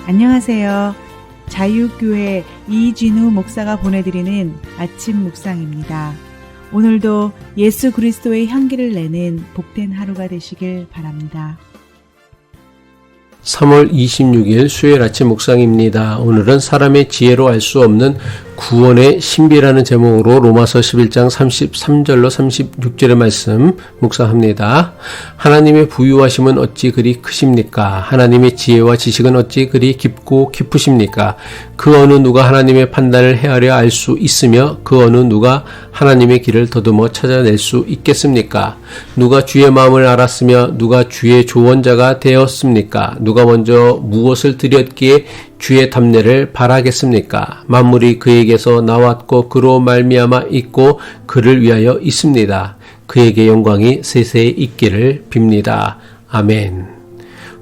안녕하세요. 자유교회 이진우 목사가 보내드리는 아침 묵상입니다. 오늘도 예수 그리스도의 향기를 내는 복된 하루가 되시길 바랍니다. 3월 26일 수요일 아침 묵상입니다. 오늘은 사람의 지혜로 알 수 없는 구원의 신비라는 제목으로 로마서 11장 33절로 36절의 말씀 묵상합니다. 하나님의 부유하심은 어찌 그리 크십니까? 하나님의 지혜와 지식은 어찌 그리 깊고 깊으십니까? 그 어느 누가 하나님의 판단을 헤아려 알 수 있으며 그 어느 누가 하나님의 길을 더듬어 찾아낼 수 있겠습니까? 누가 주의 마음을 알았으며 누가 주의 조언자가 되었습니까? 누가 먼저 무엇을 드렸기에 주의 답례를 바라겠습니까? 만물이 그에게서 나왔고 그로 말미암아 있고 그를 위하여 있습니다. 그에게 영광이 세세에 있기를 빕니다. 아멘.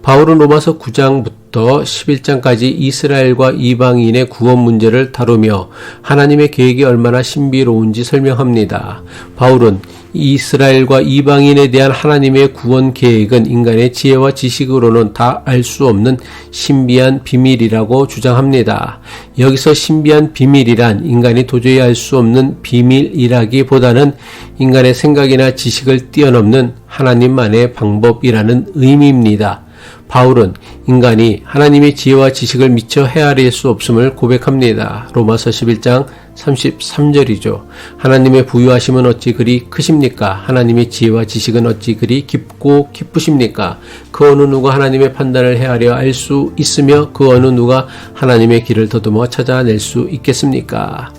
바울은 로마서 9장부터 11장까지 이스라엘과 이방인의 구원 문제를 다루며 하나님의 계획이 얼마나 신비로운지 설명합니다. 바울은 이스라엘과 이방인에 대한 하나님의 구원 계획은 인간의 지혜와 지식으로는 다 알 수 없는 신비한 비밀이라고 주장합니다. 여기서 신비한 비밀이란 인간이 도저히 알 수 없는 비밀이라기보다는 인간의 생각이나 지식을 뛰어넘는 하나님만의 방법이라는 의미입니다. 바울은 인간이 하나님의 지혜와 지식을 미처 헤아릴 수 없음을 고백합니다. 로마서 11장 33절이죠. 하나님의 부유하심은 어찌 그리 크십니까? 하나님의 지혜와 지식은 어찌 그리 깊고 깊으십니까? 그 어느 누가 하나님의 판단을 헤아려 알 수 있으며 그 어느 누가 하나님의 길을 더듬어 찾아낼 수 있겠습니까?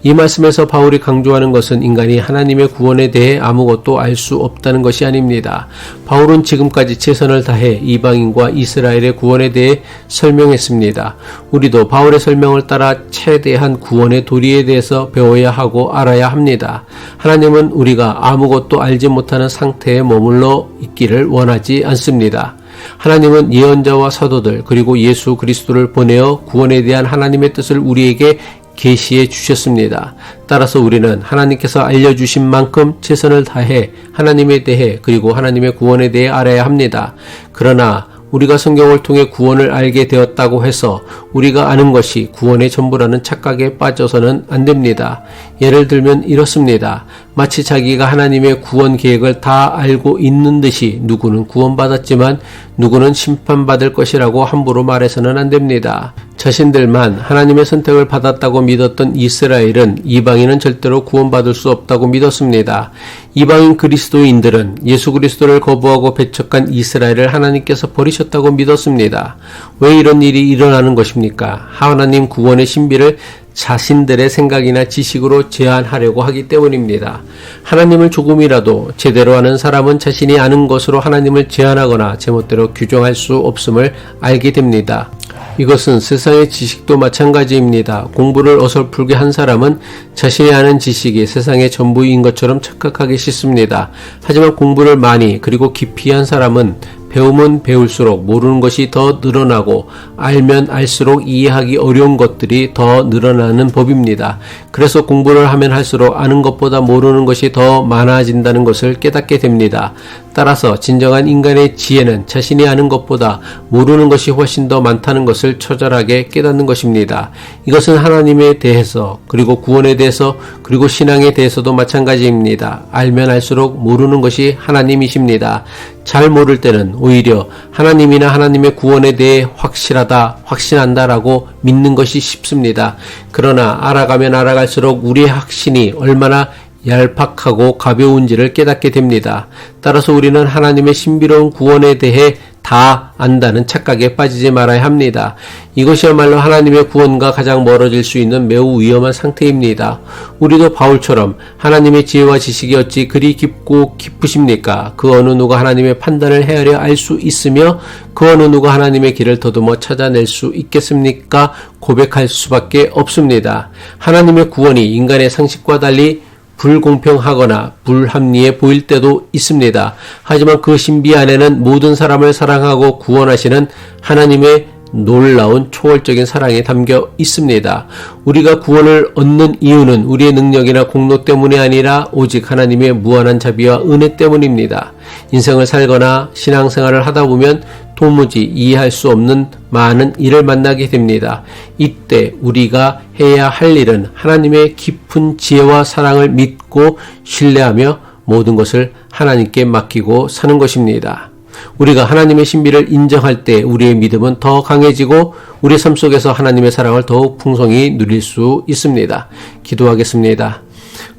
이 말씀에서 바울이 강조하는 것은 인간이 하나님의 구원에 대해 아무것도 알 수 없다는 것이 아닙니다. 바울은 지금까지 최선을 다해 이방인과 이스라엘의 구원에 대해 설명했습니다. 우리도 바울의 설명을 따라 최대한 구원의 도리에 대해서 배워야 하고 알아야 합니다. 하나님은 우리가 아무것도 알지 못하는 상태에 머물러 있기를 원하지 않습니다. 하나님은 예언자와 사도들 그리고 예수 그리스도를 보내어 구원에 대한 하나님의 뜻을 우리에게 계시해 주셨습니다. 따라서 우리는 하나님께서 알려주신 만큼 최선을 다해 하나님에 대해 그리고 하나님의 구원에 대해 알아야 합니다. 그러나 우리가 성경을 통해 구원을 알게 되었다고 해서 우리가 아는 것이 구원의 전부라는 착각에 빠져서는 안 됩니다. 예를 들면 이렇습니다. 마치 자기가 하나님의 구원 계획을 다 알고 있는 듯이 누구는 구원받았지만 누구는 심판받을 것이라고 함부로 말해서는 안 됩니다. 자신들만 하나님의 선택을 받았다고 믿었던 이스라엘은 이방인은 절대로 구원받을 수 없다고 믿었습니다. 이방인 그리스도인들은 예수 그리스도를 거부하고 배척한 이스라엘을 하나님께서 버리셨다고 믿었습니다. 왜 이런 일이 일어나는 것입니까? 하나님 구원의 신비를 자신들의 생각이나 지식으로 제한하려고 하기 때문입니다. 하나님을 조금이라도 제대로 아는 사람은 자신이 아는 것으로 하나님을 제한하거나 제멋대로 규정할 수 없음을 알게 됩니다. 이것은 세상의 지식도 마찬가지입니다. 공부를 어설프게 한 사람은 자신이 아는 지식이 세상의 전부인 것처럼 착각하기 쉽습니다. 하지만 공부를 많이 그리고 깊이 한 사람은 배우면 배울수록 모르는 것이 더 늘어나고 알면 알수록 이해하기 어려운 것들이 더 늘어나는 법입니다. 그래서 공부를 하면 할수록 아는 것보다 모르는 것이 더 많아진다는 것을 깨닫게 됩니다. 따라서 진정한 인간의 지혜는 자신이 아는 것보다 모르는 것이 훨씬 더 많다는 것을 처절하게 깨닫는 것입니다. 이것은 하나님에 대해서 그리고 구원에 대해서 그리고 신앙에 대해서도 마찬가지입니다. 알면 알수록 모르는 것이 하나님이십니다. 잘 모를 때는 오히려 하나님이나 하나님의 구원에 대해 확신한다라고 믿는 것이 쉽습니다. 그러나 알아가면 알아갈수록 우리의 확신이 얼마나 얄팍하고 가벼운지를 깨닫게 됩니다. 따라서 우리는 하나님의 신비로운 구원에 대해 다 안다는 착각에 빠지지 말아야 합니다. 이것이야말로 하나님의 구원과 가장 멀어질 수 있는 매우 위험한 상태입니다. 우리도 바울처럼 하나님의 지혜와 지식이 어찌 그리 깊고 깊으십니까? 그 어느 누가 하나님의 판단을 헤아려 알 수 있으며 그 어느 누가 하나님의 길을 더듬어 찾아낼 수 있겠습니까? 고백할 수밖에 없습니다. 하나님의 구원이 인간의 상식과 달리 불공평하거나 불합리해 보일 때도 있습니다. 하지만 그 신비 안에는 모든 사람을 사랑하고 구원하시는 하나님의 놀라운 초월적인 사랑이 담겨 있습니다. 우리가 구원을 얻는 이유는 우리의 능력이나 공로 때문이 아니라 오직 하나님의 무한한 자비와 은혜 때문입니다. 인생을 살거나 신앙생활을 하다 보면 도무지 이해할 수 없는 많은 일을 만나게 됩니다. 이때 우리가 해야 할 일은 하나님의 깊은 지혜와 사랑을 믿고 신뢰하며 모든 것을 하나님께 맡기고 사는 것입니다. 우리가 하나님의 신비를 인정할 때 우리의 믿음은 더 강해지고 우리 삶 속에서 하나님의 사랑을 더욱 풍성히 누릴 수 있습니다. 기도하겠습니다.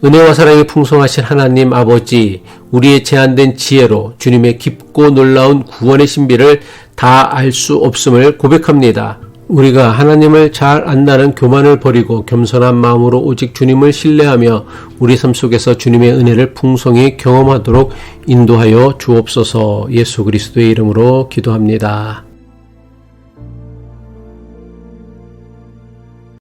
은혜와 사랑이 풍성하신 하나님 아버지, 우리의 제한된 지혜로 주님의 깊고 놀라운 구원의 신비를 다 알 수 없음을 고백합니다. 우리가 하나님을 잘 안다는 교만을 버리고 겸손한 마음으로 오직 주님을 신뢰하며 우리 삶 속에서 주님의 은혜를 풍성히 경험하도록 인도하여 주옵소서. 예수 그리스도의 이름으로 기도합니다.